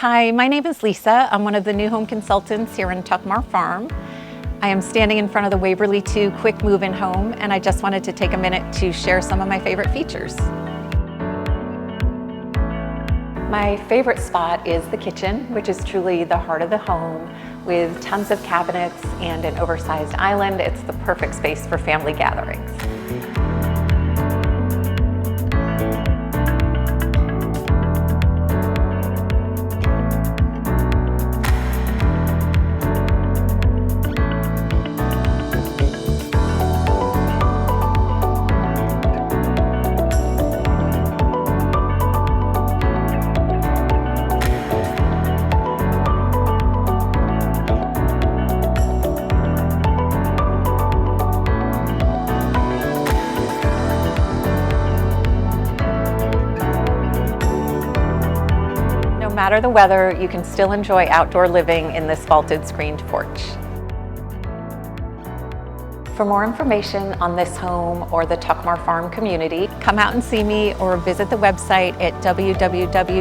Hi, my name is Lisa. I'm one of the new home consultants here in Tuckamar Farm. I am standing in front of the Waverly 2 quick move-in home, and I just wanted to take a minute to share some of my favorite features. My favorite spot is the kitchen, which is truly the heart of the home, with tons of cabinets and an oversized island. It's the perfect space for family gatherings. No matter the weather, you can still enjoy outdoor living in this vaulted screened porch. For more information on this home or the Tuckamar Farm community, come out and see me or visit the website at www.gomsh.com.